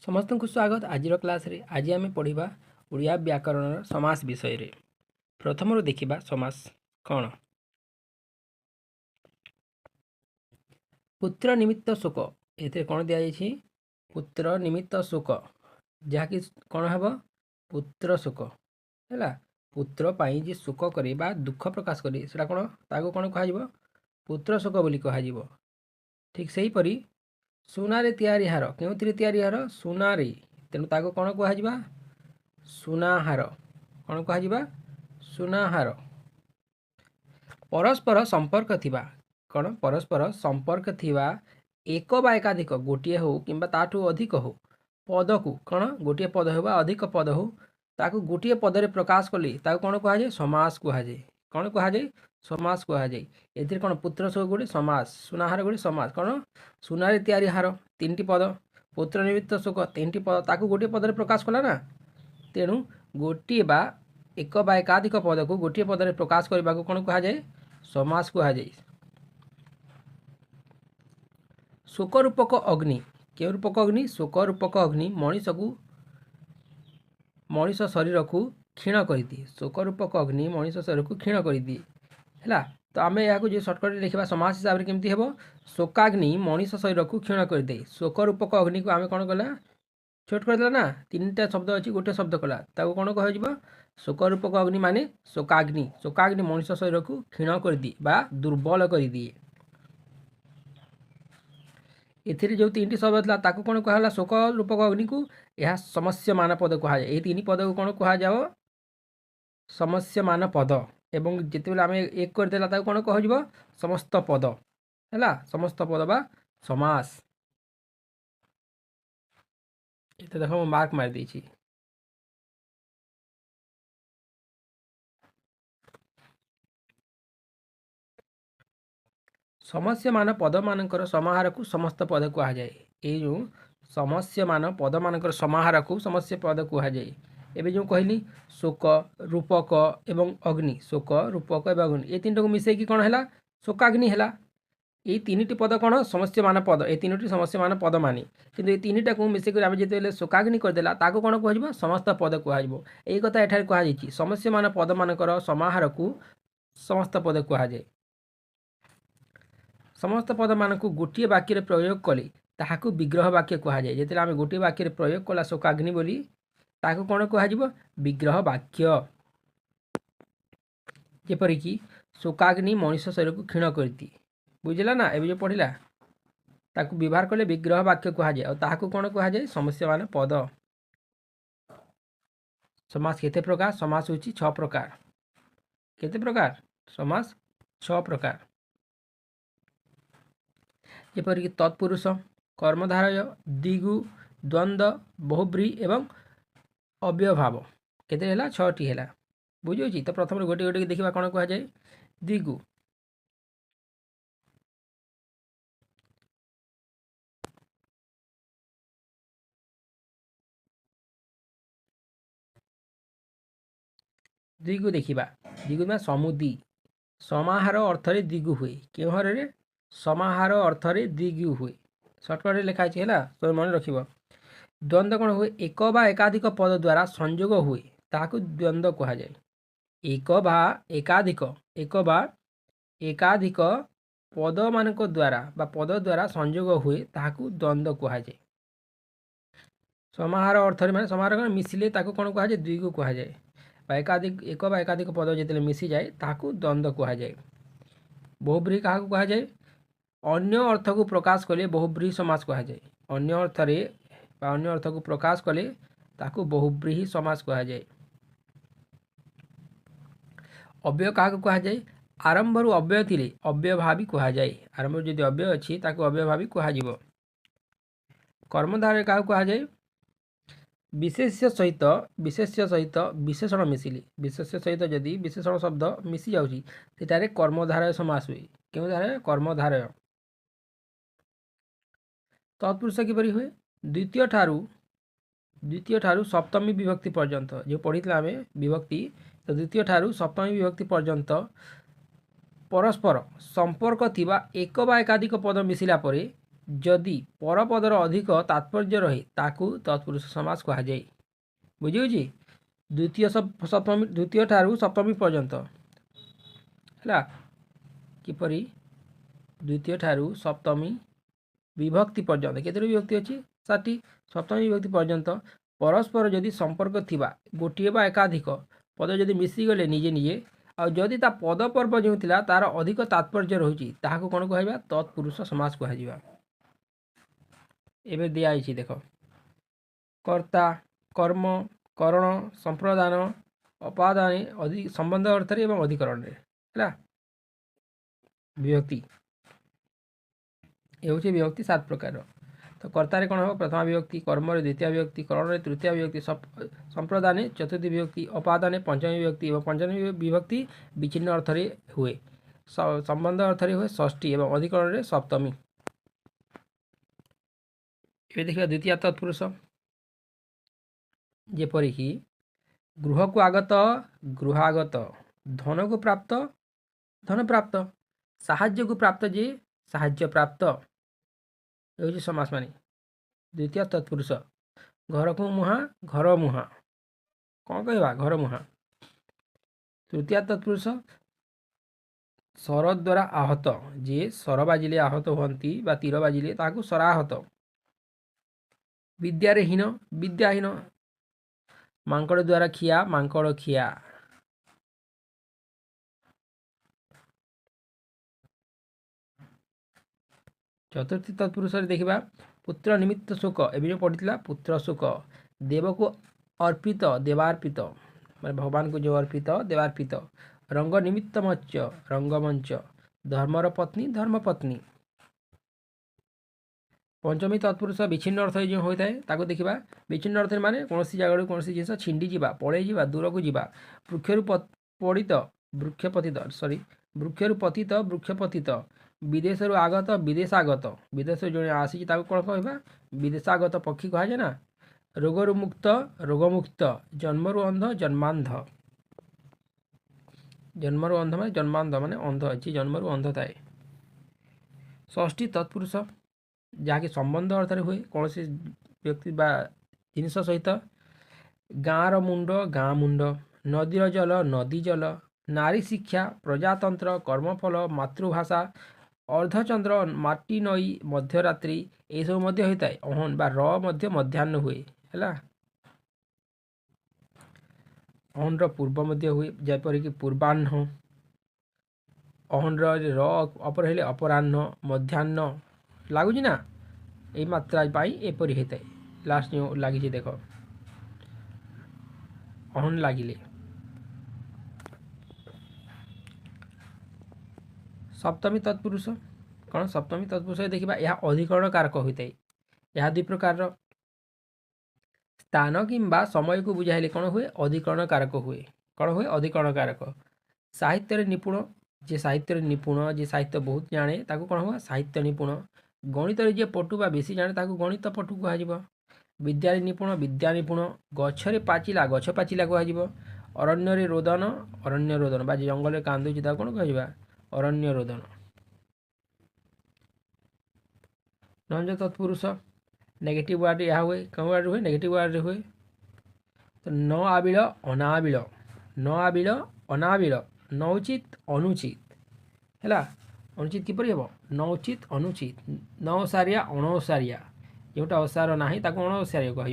समस्त को स्वागत आज क्लास रे। आज आम पढ़ा ओडिया व्याकरण समास विषय रे। प्रथम देखा समास कौन। पुत्र निमित्त शोक ये कौन दि जाइए पुत्र निमित्त शोक जहाँकि कौन हम पुत्र शोक है पुत्र पाई जे शोक करे बा दुख प्रकाश करे से कौन ताको कौन कह पुत्र शोक बोली कह। ठीक से हीपरी सुनारे तैयारी हार क्यों तैयारी हार सुनारे तेणु ताको कौन कह सुनाहार कौन कह सुनाहार। परस्पर संपर्क थिबा कौन परस्पर संपर्क थिबा एक बा एकाधिक गोटे हो कि ताठू अधिक हो पद को कौन गोटे पद हो अधिक पद हो ताकू गोटे पदरे प्रकाश कले कौन कहुए समास कहुए कौन कहुए समास कहुए। ए कौन पुत्र शोक गोटे समास सुनाहार गोटे समास कौन सुनारे तैयारी हार तीन पद पुत्र निमित्त शोक तीन पद ताकू गोटे पदरे प्रकाश कला ना तेणु गोटे बा एक बा एकाधिक पद को गोटे पदरे प्रकाश करने को कौन कहुए समास कहुए। शोक रूपक अग्नि क्यों रूपक अग्नि शोक रूपक अग्नि मनीष शरीर को क्षीण कर दिए शोक रूपक अग्नि मनीष शरीर को क्षीण कर दिए है। तो आम यहाँ जो सर्टकट लिखा समास हिसाब से केमती हे शोकाग्नि मनीष शरीर को क्षीण कर दे शोक रूपक अग्नि को आम कौन कला छोट करदेला ना तीन टा शब्द अच्छी गोटे शब्द कला कौन कह शोक रूपक अग्नि माने शोकाग्नि शोकाग्नि मनीष शरीर को क्षीण कर दिए बा दुर्बल कर दिए। एथिरे जो तीन शब्द था ताकू कौन कहला शोक रूपक अग्नि को यह समस्यमान पद कहुए ये तीन पद को कौन कहुए समस्यमान पद एवं जिते आम एक करदेला कौन कह समस्त पद है समस्त पद बा समास। ये देख मु मार्क मार देछि समस्यमान पद मानकर समाहार को समस्त पद कहुए ये जो समस्यमान पद मानकर समाहार को समस्त पद कहुए। एवं जो कहली शोक रूपक एवं अग्नि शोक रूपक एवं अग्नि ये तीन को मिसेकी कौन है शोकाग्नि है ये तीन पद कौन समस्यमान पद ये तीन समस्यमान पद मानी कि तीन टाक मिसेक आम जो शोकाग्नि करदेला कौन कह समस्त पद कह यही कथा एठार कहुई समस्यमान पद मानकर समाहार को समस्त पद कहुए। समस्त पद मान को गोटे वाक्य प्रयोग कले ताहाकू विग्रह वाक्य कहुए जिते आम गोटे वाक्य प्रयोग कला शोकाग्नि बोली ताकू कौन कह विग्रह वाक्य जेपरिक शोकाग्नि मनीष शरीर को क्षीण कर दिए बुझला ना एवं जो पढ़ला ताकू व्यवहार कले विग्रह वाक्य कहुए और ताहाकू कौन कहुए समस्यमान पद। समास केते प्रकार समास होची 6 प्रकार केते प्रकार समास 6 प्रकार जेपरिक तत्पुरुष कर्मधारय दिगु द्वंद्व बहुब्री एवं अव्यभाव केते हैला 6टी हैला बुझुची। तो प्रथम गोटे गोटे देखा कौन कहुए दिगु दिगु देखा दिगु में समुदी समाहार अर्थरे दिगु हुए क्यों हरे समाहार अर्थरे दिगु हुए सर्टकट लिखाई है तो मन रख। द्वंद्व कौन हुए एक बा एकाधिक पद द्वारा संयोग हुए ताकू द्वंद्व कहुए एक बा एकाधिक पद मान द्वारा बा पद द्वारा संयोग हुए ताकू द्वंद्व कहुए। समाहार अर्थ माने समाहार कौन मिसिले ताकू कौन कहुए द्विगु कहुए एकाधिक एक बा एकाधिक पद जो मिसी जाए ताकू द्वंद्व कहुए। बहुब्रीही क्या कहुए अन्य अर्थ को प्रकाश कले बहुब्रीही समास कहुए अन्य अर्थरे अन्य अर्थ को प्रकाश कले ताकू बहुब्रीही समास कहुए। अव्यय क्या कहुए आरंभ रु अव्यय थिले अव्ययभावी कहुए आरंभ जो अव्यय अच्छी ताकू अव्ययभावी कह। कर्मधारय क्या कहुए विशेष्य सहित विशेषण मिसिले विशेष्य सहित जदि विशेषण शब्द मिसी जाउची सेटारे कर्मधारय समास हुए क्यों धारय कर्मधारय। तत्पुरुष किपरि हुए द्वितीय ठारू सप्तमी विभक्ति पर्यंत जो पढ़ी आम विभक्ति तो द्वितीय ठारू सप्तमी विभक्ति पर्यंत परस्पर संपर्क थिबा एक बा एकाधिक पद मिसिला परे जदि परपदर अधिक तात्पर्य रहे ताकू तत्पुरुष समास कहुए। बुझी द्वितीय ठारू सप्तमी पर्यंत है किपरि द्वितीय ठारू सप्तमी विभक्ति पर्यंत केतोटी विभक्ति अच्छी 7टी सप्तमी विभक्ति पर्यंत परस्पर जदि संपर्क थिबा गोटे बा एकाधिक पद जदि मिसीगले निजे निजे आ जदि ता पद पर्व जो थिला तार अधिक तात्पर्य रहुची ताहाको कोन कहबा तत्पुरुष समास कहजिबा। एबे दिया आइछि देख कर्ता कर्म करण संप्रदान अपादान अधिक संबंध अर्थ रे एवं अधिकरण रे है विभक्ति ये हूँ विभक्ति 7 प्रकार। तो कर्तारे कौन हो प्रथमा विभक्ति कर्म द्वितीय विभक्ति करण तृतीय विभक्ति संप्रदाने चतुर्थी विभक्ति अपादाने पंचमी विभक्ति एवं पंचमी विभक्ति विचिन्न अर्थ रे हुए संबंध अर्थ रे हुए षष्ठी एवं अधिकरण रे सप्तमी। ये देखिए द्वितीय तत्पुरुष जेपरिक गृह को आगत गृहागत धन को प्राप्त धन प्राप्त साहाय्य को प्राप्त जे साहाय्य प्राप्त ये समास माने द्वितीय तत्पुरुष घर को मुहा घर मुहा कौन कहवा घर मुहा। तृतीय तत्पुरुष सर द्वारा आहत जे सर बाजिले आहत होती बा तीर बाजिले ताकू सराहत। विद्यारे हीन विद्याहीन मांकड़ द्वारा खिया मांकड़ खिया। चतुर्थी तत्पुरुष देखा पुत्र निमित्त शोक एवं पढ़ी पुत्र शोक देव को अर्पित देवार्पित मैं भगवान को जो अर्पित देवार्पित रंग निमित्त मंच रंगमंच धर्मर पत्नी धर्मपत्नी। पंचमी तत्पुरुष विच्छिन्न अर्थ जो होता है देखा विच्छिन्न अर्थ माने कौन जगह कौन जिन छिंडी जा पड़े जा दूर को जा वृक्षरु पड़ित वृक्षपतित वृक्षरु पतित वृक्षपतित विदेश आगत विदेशागत विदेश जो आसी कौन कहवा विदेशागत पक्षी कहुए ना। रोगरु मुक्त रोगमुक्त जन्मरु अंध जन्मांध जन्मरु अंध माने जन्मांध माने अंध अच्छी जन्मरु अंध थाए। षष्ठी तत्पुरुष जहाँकि संबंध अर्थ हुए कौन से व्यक्ति बा जिनिस सहित गाँर मुंड गाँ मुंड नदीर जल नदी जल नारी शिक्षा प्रजातंत्र कर्मफल मातृभाषा अर्धचंद्र माटी नई मध्यरात्रि ये सब मध्य होता है। अहन बा र मध्य मध्याह्न हुए है अहन पूर्व मध्य हुए जपरिक पूर्वाह्न अहन र अपर हेले अपराह्न मध्याह्न लगुच ना ये मात्रा एपरी होता है। लास्ट जो लगी देख अहन लगिले। सप्तमी तत्पुरुष कौन सप्तमी तत्पुरुष देखा यह अधिकरण कारक होता है। यह दुई प्रकार स्थान किंबा समय को बुझाइले कौन हुए अधिकरण कारक हुए कौन हुए अधिकरण कारक। साहित्य निपुण जे साहित्य निपुण जे साहित्य बहुत जाने ताको कौन हुआ साहित्य निपुण। गणित जे पटु बा बेसी जाने ताको गणित पटु कह। विद्या निपुण विद्या निपुण गछरे पाचिला गछ पाचिला कह। अरण्य रोदन अरण्य रोदन बा जंगल कांदुची ताको कौन कह अरण्य रोदन। नंज तत्पुरुष नेगेटिव वार्ड यह हुए कौन वार्ड हुए नेगेटिव वार्ड हुए। तो न आबिल अनाबिल न आबिल अनाबिल न उचित अनुचित है अनुचित किपरि हम न उचित अनुचित न ओसारिया अणओसारिया जोटा ओसार ना ताको अणओसारिया कह।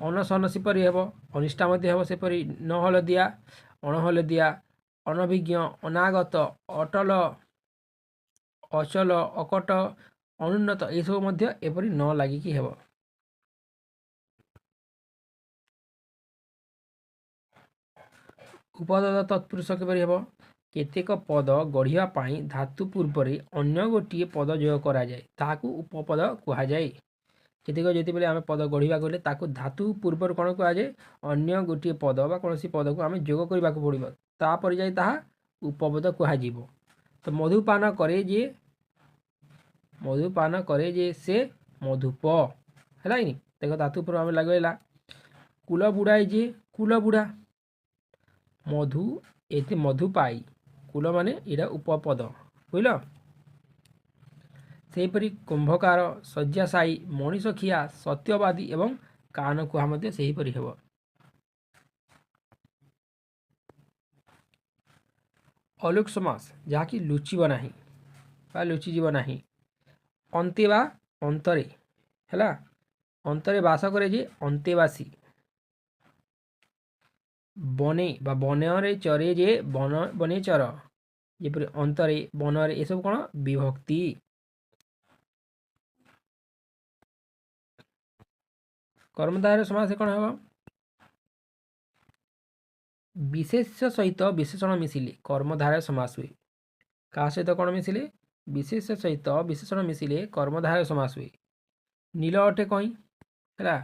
अनसन सेपरी हम अनिष्ठा हम सेपरी न हलदिया अणहलदिया अनभिज्ञ अनागत अटल अचल अकट अनुन्नत ये सब मध्य एपरी न लागिकी हेब। उपपद तत्पुरुष किपरि हेब केतेक पद गढ़िया पाई धातु पूर्व अन्य गोटे पद जोग करा जाए ताकू उपपद कह जाए। केतेक जो बेले आम पद गढ़ा गले ताकू धातु पूर्व कौन कह जाए अन्य गोटे पद बा कौन पद को आम जोग करने को पड़ो तापर जाए ताहा उपपद कह। तो मधुपान करे जे से मधुप है देख धातु पूर्व आम लगेगा। कुल बुड़ाए जे कुल बुढ़ा मधु मधु पाई कुल माने इरा उपपद बुझल। ସେହିପରି କୁମ୍ଭକାର, ଶଯ୍ୟାଶାୟୀ, ମଣିଷଖିଆ, ସତ୍ୟବାଦୀ ଏବଂ କାନ କୁହା ମଧ୍ୟ ସେହିପରି ହେବ। ଅଲୋକ ସମାସ ଯାହାକି ଲୁଚିବ ନାହିଁ ବା ଲୁଚିଯିବ ନାହିଁ। ଅନ୍ତେ ବା ଅନ୍ତରେ ହେଲା, ଅନ୍ତରେ ବାସ କରେ ଯେ ଅନ୍ତେବାସୀ। ବନେ ବା ବନରେ ଚରେ ଯେ ବନେ ଚର, ଯେପରି ଅନ୍ତରେ, ବନରେ ଏସବୁ କ'ଣ ବିଭକ୍ତି। କର୍ମଧାରୟ ସମାସ କ'ଣ ହେବ? ବିଶେଷ୍ୟ ସହିତ ବିଶେଷଣ ମିଶିଲେ କର୍ମଧାରୟ ସମାସ ହୁଏ। କାହା ସହିତ କ'ଣ ମିଶିଲେ? ବିଶେଷ୍ୟ ସହିତ ବିଶେଷଣ ମିଶିଲେ କର୍ମଧାରୟ ସମାସ ହୁଏ। ନୀଳ ଅଟେ କଇଁ ହେଲା,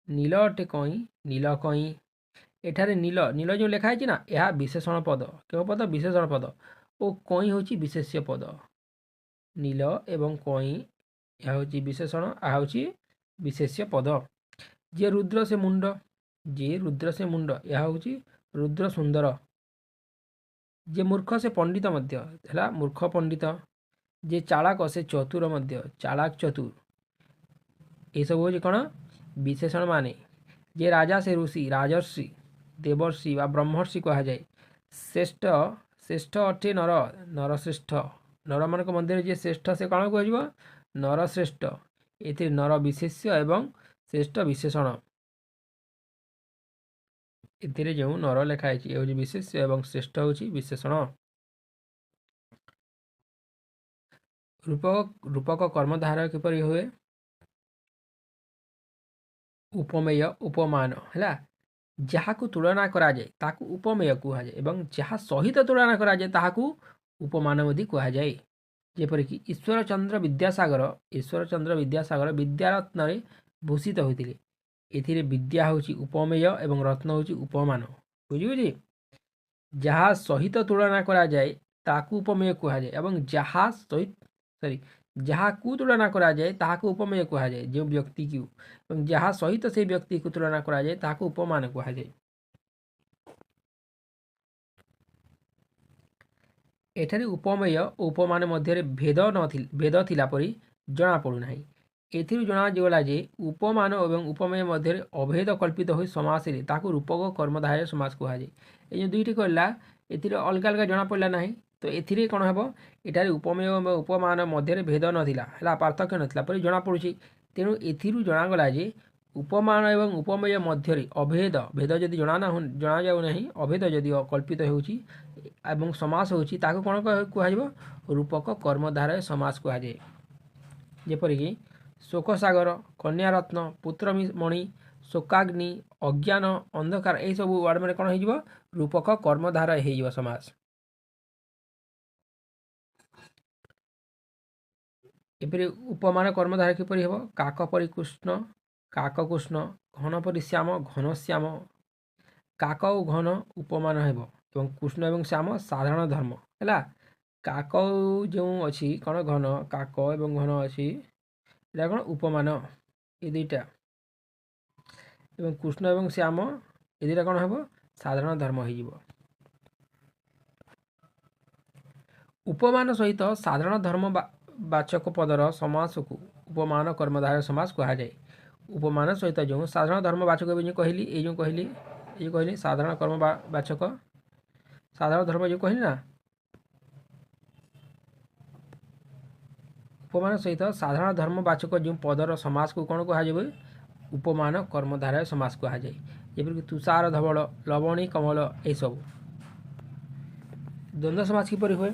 ନୀଳ ଅଟେ କଇଁ, ନୀଳ କଇଁ। ଏଠାରେ ନୀଳ ନୀଳ ଯେଉଁ ଲେଖା ହେଇଛି ନା, ଏହା ବିଶେଷଣ ପଦ। କେଉଁ ପଦ? ବିଶେଷଣ ପଦ। ଓ କଇଁ ହେଉଛି ବିଶେଷ୍ୟ ପଦ। ନୀଳ ଏବଂ କଇଁ ଏହା ହେଉଛି ବିଶେଷଣ, ଏହା ହେଉଛି ବିଶେଷ୍ୟ ପଦ। ଯିଏ ରୁଦ୍ର ସେ ମୁଣ୍ଡ, ଯିଏ ରୁଦ୍ର ସେ ମୁଣ୍ଡ, ଏହା ହେଉଛି ରୁଦ୍ର ସୁନ୍ଦର। ଯିଏ ମୂର୍ଖ ସେ ପଣ୍ଡିତ ମଧ୍ୟ ହେଲା, ମୂର୍ଖ ପଣ୍ଡିତ। ଯିଏ ଚାଳାକ ସେ ଚତୁର ମଧ୍ୟ, ଚାଳାକ ଚତୁର। ଏସବୁ ହେଉଛି କ'ଣ? ବିଶେଷଣ ମାନେ। ଯିଏ ରାଜା ସେ ଋଷି, ରାଜର୍ଷି, ଦେବର୍ଷି ବା ବ୍ରହ୍ମର୍ଷି କୁହାଯାଏ। ଶ୍ରେଷ୍ଠ, ଶ୍ରେଷ୍ଠ ଅଟେ ନର, ନରଶ୍ରେଷ୍ଠ। ନରମାନଙ୍କ ମଧ୍ୟରେ ଯିଏ ଶ୍ରେଷ୍ଠ ସେ କ'ଣ କୁହାଯିବ? ନରଶ୍ରେଷ୍ଠ। ଏଥିରେ ନର ବିଶେଷ୍ୟ ଏବଂ ଶ୍ରେଷ୍ଠ ବିଶେଷଣ। ଏଥିରେ ଯେଉଁ ନର ଲେଖା ହେଇଛି ଏ ହେଉଛି ବିଶେଷ୍ୟ ଏବଂ ଶ୍ରେଷ୍ଠ ହେଉଛି ବିଶେଷଣ। ରୂପକ କର୍ମଧାରୟ କିପରି ହୁଏ? ଉପମେୟ, ଉପମାନ ହେଲା। ଯାହାକୁ ତୁଳନା କରାଯାଏ ତାହାକୁ ଉପମେୟ କୁହାଯାଏ ଏବଂ ଯାହା ସହିତ ତୁଳନା କରାଯାଏ ତାହାକୁ ଉପମାନ ମଧ୍ୟ କୁହାଯାଏ। ଯେପରିକି ଈଶ୍ୱରଚନ୍ଦ୍ର ବିଦ୍ୟାସାଗର ବିଦ୍ୟାରତ୍ନରେ ଭୂଷିତ ହୋଇଥିଲେ। ଏଥିରେ ବିଦ୍ୟା ହେଉଛି ଉପମେୟ ଏବଂ ରତ୍ନ ହେଉଛି ଉପମାନ। ବୁଝିବୁଝି? ଯାହା ସହିତ ତୁଳନା କରାଯାଏ ତାହାକୁ ଉପମେୟ କୁହାଯାଏ ଏବଂ ଯାହାକୁ ତୁଳନା କରାଯାଏ ତାହାକୁ ଉପମେୟ କୁହାଯାଏ ଯେଉଁ ବ୍ୟକ୍ତିକୁ, ଏବଂ ଯାହା ସହିତ ସେହି ବ୍ୟକ୍ତିକୁ ତୁଳନା କରାଯାଏ ତାହାକୁ ଉପମାନ କୁହାଯାଏ। ଏଠାରେ ଉପମେୟ ଓ ଉପମାନ ମଧ୍ୟରେ ଭେଦ ଥିଲା ପରି ଜଣାପଡ଼ୁନାହିଁ। ଏଥିରୁ ଜଣାଗଲା ଯେ ଉପମାନ ଏବଂ ଉପମେୟ ମଧ୍ୟରେ ଅଭେଦ କଳ୍ପିତ ହୋଇ ସମାସ ହେଲେ ତାହାକୁ ରୂପକ କର୍ମଧାରୟ ସମାସ କୁହାଯାଏ। ଏ ଯେଉଁ ଦୁଇଟି କହିଲା ଏଥିରେ ଅଲଗା ଅଲଗା ଜଣାପଡ଼ିଲା ନାହିଁ, ତ ଏଥିରେ କ'ଣ ହେବ? ଏଠାରେ ଉପମେୟ ଏବଂ ଉପମାନ ମଧ୍ୟରେ ଭେଦ ନଥିଲା ହେଲା, ପାର୍ଥକ୍ୟ ନଥିଲା ପରି ଜଣାପଡ଼ୁଛି। ତେଣୁ ଏଥିରୁ ଜଣାଗଲା ଯେ ଉପମାନ ଏବଂ ଉପମେୟ ମଧ୍ୟରେ ଭେଦ ଯଦି ଜଣାଯାଉ ନାହିଁ, ଅଭେଦ ଯଦି କଳ୍ପିତ ହେଉଛି ଏବଂ ସମାସ ହେଉଛି ତାହାକୁ କ'ଣ କୁହାଯିବ? ରୂପକ କର୍ମଧାରୟ ସମାସ କୁହାଯାଏ। ଯେପରିକି ଶୋକସାଗର, କନ୍ୟାରତ୍ନ, ପୁତ୍ରମଣି, ଶୋକାଗ୍ନି, ଅଜ୍ଞାନ, ଅନ୍ଧକାର, ଏହିସବୁ ୱାର୍ଡ଼ ମାନେ କ'ଣ ହେଇଯିବ? ରୂପକ କର୍ମଧାରୟ ହେଇଯିବ ସମାସ। ଏପରି ଉପମାନ କର୍ମଧାରୟ କିପରି ହେବ? କାକ ପରି କୃଷ୍ଣ, କାକକୃଷ୍ଣ, ଘନ ପରି ଶ୍ୟାମ, ଘନଶ୍ୟାମ। କାକ ଓ ଘନ ଉପମାନ ହେବ ଏବଂ କୃଷ୍ଣ ଏବଂ ଶ୍ୟାମ ସାଧାରଣ ଧର୍ମ ହେଲା। କାକ ଯେଉଁ ଅଛି କ'ଣ? ଘନ, କାକ ଏବଂ ଘନ ଅଛି, ଏଇଟା କ'ଣ? ଉପମାନ ଏ ଦୁଇଟା। ଏବଂ କୃଷ୍ଣ ଏବଂ ଶ୍ୟାମ ଏ ଦୁଇଟା କ'ଣ ହେବ? ସାଧାରଣ ଧର୍ମ ହେଇଯିବ। ଉପମାନ ସହିତ ସାଧାରଣ ଧର୍ମ ବାଚକ ପଦର ସମାସକୁ ଉପମାନ କର୍ମଧାରୟ ସମାସ କୁହାଯାଏ। ଉପମାନ ସହିତ ଯେଉଁ ସାଧାରଣ ଧର୍ମ ବାଚକ ଯେଉଁ କହିଲି, ଏ ଯେଉଁ କହିଲି ସାଧାରଣ କର୍ମ ବାଚକ, ସାଧାରଣ ଧର୍ମ ଯେଉଁ କହିଲି ନା, ଉପମାନ ସହିତ ସାଧାରଣ ଧର୍ମ ବାଚକ ଯେଉଁ ପଦର ସମାସକୁ କ'ଣ କୁହାଯିବ? ଉପମାନ କର୍ମଧାରୟ ସମାସ କୁହାଯାଏ। ଯେପରିକି ତୁଷାର ଧବଳ, ଲବଣୀ କମଳ, ଏସବୁ। ଦ୍ୱନ୍ଦ୍ୱ ସମାସ କିପରି ହୁଏ?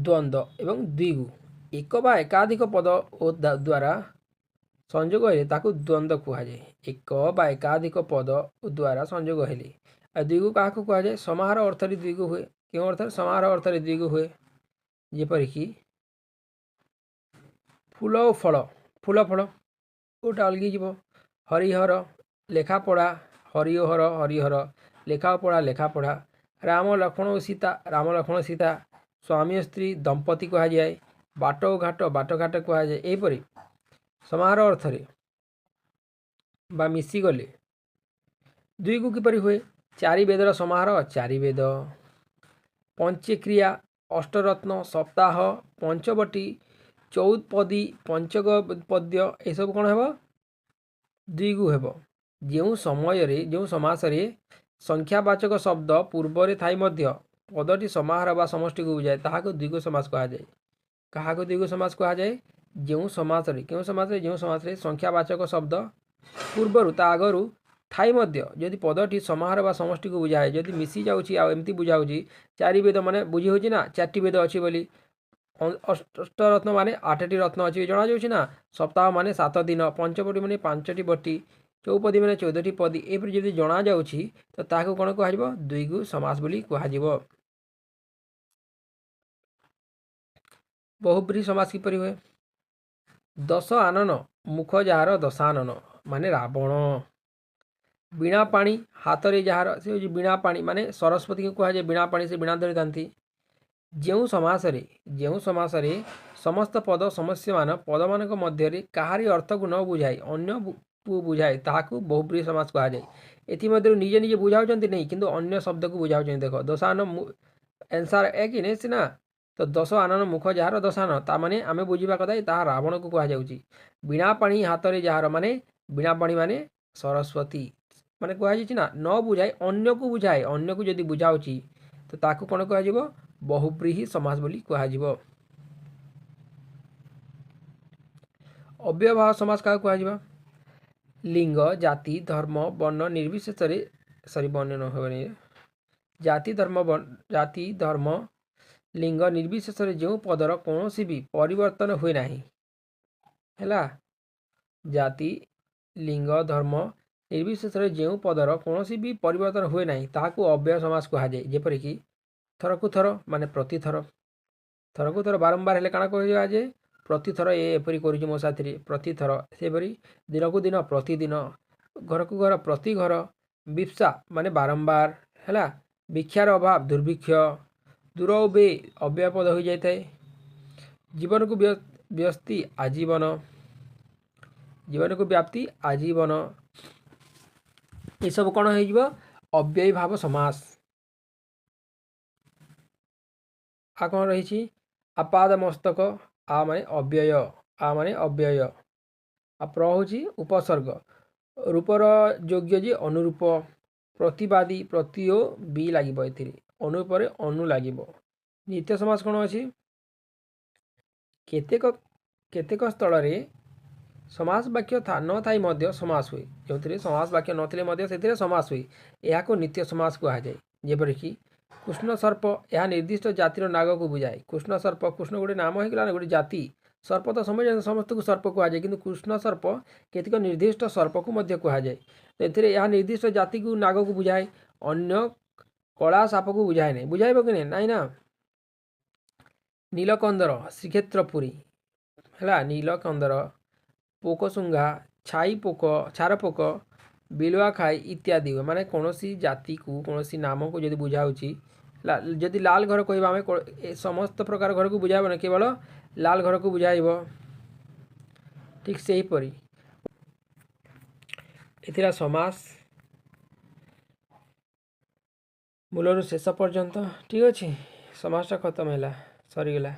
ଦ୍ୱନ୍ଦ୍ୱ ଏବଂ ଦ୍ୱିଗୁ ଏକ ବା ଏକାଧିକ ପଦ ଓ ଦ୍ୱାରା ସଂଯୋଗ ହେଲେ ତାକୁ ଦ୍ୱନ୍ଦ୍ୱ କୁହାଯାଏ। ଏକ ବା ଏକାଧିକ ପଦ ଓ ଦ୍ୱାରା ସଂଯୋଗ ହେଲେ। ଆଉ ଦ୍ୱିଗୁ କାହାକୁ କୁହାଯାଏ? ସମାହାର ଅର୍ଥରେ ଦ୍ୱିଗୁ ହୁଏ। କେଉଁ ଅର୍ଥରେ? ସମାହାର ଅର୍ଥରେ ଦ୍ୱିଗୁ ହୁଏ। ଯେପରିକି ଫୁଲ ଓ ଫଳ, ଫୁଲ ଫଳ କେଉଁଟା ଅଲଗି ଯିବ? ହରିହର, ଲେଖାପଢ଼ା, ହରିହର, ହରିହର, ଲେଖା ପଢ଼ା, ଲେଖାପଢ଼ା। ରାମ ଲକ୍ଷ୍ମଣ ଓ ସୀତା, ରାମ ଲକ୍ଷ୍ମଣ ସୀତା। ସ୍ୱାମୀ ଓ ସ୍ତ୍ରୀ ଦମ୍ପତି କୁହାଯାଏ। ବାଟ ଓ ଘାଟ, ବାଟଘାଟ କୁହାଯାଏ। ଏହିପରି ସମାହାର ଅର୍ଥରେ ବା ମିଶିଗଲେ ଦ୍ୱିଗୁ କିପରି ହୁଏ? चारि बेदर समाहार चारि वेद। पंचक्रिया अष्टरत्न सप्ताह पंचवटी चौपदी पंचक पद्य एसबू कौन हे दुईगु हेब। जो समय जो समासरे संख्यावाचक शब्द पूर्व थाई मध्य पदटी समाहार बा समष्टि को बुझाए ताहाको द्विगु समास कहा जाए। क्या द्विगु समास कहा जाए जो समासरे क्यों समासरे जो समासरे संख्यावाचक शब्द पूर्वर ता आगरू थाई मध्य जदि पदटी समाहार बा समष्टि को बुझाए जदि मिसी जाउची आ एमती बुझाउची चारि वेद माने बुझी होची ना चारटी वेद अछि बोली अष्टरत्न माने 8टी रत्न अछि जना जाउची ना सप्ताह माने 7 दिन पंचवटी माने 5टी बटी चौपदी माने 14टी पदी एपरि जदि जना जाउची तो ताको कोन कहजिबो द्विगु समास बोली कहजिबो। बहुब्रीहि समास किपरि हुए दश आनन मुख जार दशानन माने रावण। बीणा पाणी हाथ रे जार से होची बीणा पाणी माने सरस्वती को कहा जाए बीणा पाणी से बीणा धरि थांती। ଯେଉଁ ସମାସରେ ସମସ୍ତ ପଦ ସମସ୍ୟମାନ ପଦମାନଙ୍କ ମଧ୍ୟରେ କାହାରି ଅର୍ଥକୁ ନ ବୁଝାଇ ଅନ୍ୟକୁ ବୁଝାଏ ତାହାକୁ ବହୁବ୍ରୀହି ସମାସ କୁହାଯାଏ। ଏଥିମଧ୍ୟରୁ ନିଜେ ନିଜେ ବୁଝାଉଛନ୍ତି ନାହିଁ କିନ୍ତୁ ଅନ୍ୟ ଶବ୍ଦକୁ ବୁଝାଉଛନ୍ତି। ଦେଖ ଦଶାନନ ଆନ୍ସର ଏକ ହିଁ ସିନା ତ ଦଶ ଆନନ ମୁଖ ଯାହାର ଦଶାନନ ତା ମାନେ ଆମେ ବୁଝିବା କଥା ତାହା ରାବଣକୁ କୁହାଯାଉଛି। ବୀଣା ପାଣି ହାତରେ ଯାହାର ମାନେ ବୀଣା ପାଣି ମାନେ ସରସ୍ୱତୀ ମାନେ କୁହାଯାଇଛି ନା ନ ବୁଝାଇ ଅନ୍ୟକୁ ବୁଝାଏ ଅନ୍ୟକୁ ଯଦି ବୁଝାଉଛି ତ ତାକୁ କ'ଣ କୁହାଯିବ बहुब्रीहि समास बोली कुहाजिब। अव्ययभाव समास क्या कुहाजिब लिंग जाति धर्म वर्ण निर्विशेष वर्ण न होबनी जाति धर्म लिंग निर्विशेष जो पदर कौन भी परिवर्तन हुए नहीं है जाति लिंग धर्म निर्विशेष जो पदर कौन भी परिवर्तन हुए नहीं ताकू अव्यय समास कुहाଯାଏ। ଯେପରିକି थरकू थर माने प्रतिथर थरकू थर बारंबार हेले काଣା कहवा जे प्रतिथर एपरी करुଛି मो साथी प्रतिथर सेपरी दिनकू दिन प्रतिदिन घर को घर प्रति घर विप्सा माने बारंबार है भिक्षार अभाव दुर्भिक्ष दूर बे अव्यय पद हो जाए जीवन को व्यस्ति आजीवन जीवन को व्याप्ति आजीवन ये सब कौन हो अव्ययी भाव समास। आ कौन रही आपाद मस्तक आ माने अव्यय आ माने अव्यय आ प्र होची उपसर्ग रूपर योग्य जे अनुरूप प्रतिवादी प्रतिओ बी लागिबो एथिरे अनुरूप अनु लागिबो। नित्य समास कौन अछि केतेक स्थल रे समास वाक्य न थाई मध्य समास हुए जो समास वाक्य नथिले मध्य सेथिरे समास हुए यह को नित्य समास कुहाଯାଏ। जेपरिकी कृष्ण सर्प यह निर्दिष्ट जातिर नाग को बुझाए। कृष्ण सर्प कृष्ण गोटे नाम हो गोटे जाति सर्प तो समस्त को सर्प कुहाଯାଏ किंतु कृष्ण सर्प केतिक निर्दिष्ट सर्प को मध्य कुहाଯାଏ। तो एथिरे यह निर्दिष्ट जाति को नाग को बुझाए अन्य कला साप को बुझाए नहीं बुझाइब कि नहीं ना। नीलकंदर श्रीक्षेत्रपुरी है नीलकंदर पोकशुंगा छाई पोक छार पोक बिलुआ खाई इत्यादि माने कौन सी जाति को कौन सी नाम को जब बुझाऊँगी जदि लाल घर कह आम समस्त प्रकार घर को बुझाब ना केवल लाल घर को बुझाइब। ठीक से हीपरी एथिरा समास मूलर शेष पर्यंत ठीक अच्छे समासटा खत्म है सरीगला।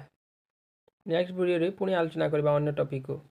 नेक्स्ट वीडियो पुणी आलोचना करबा अन्य टॉपिक को।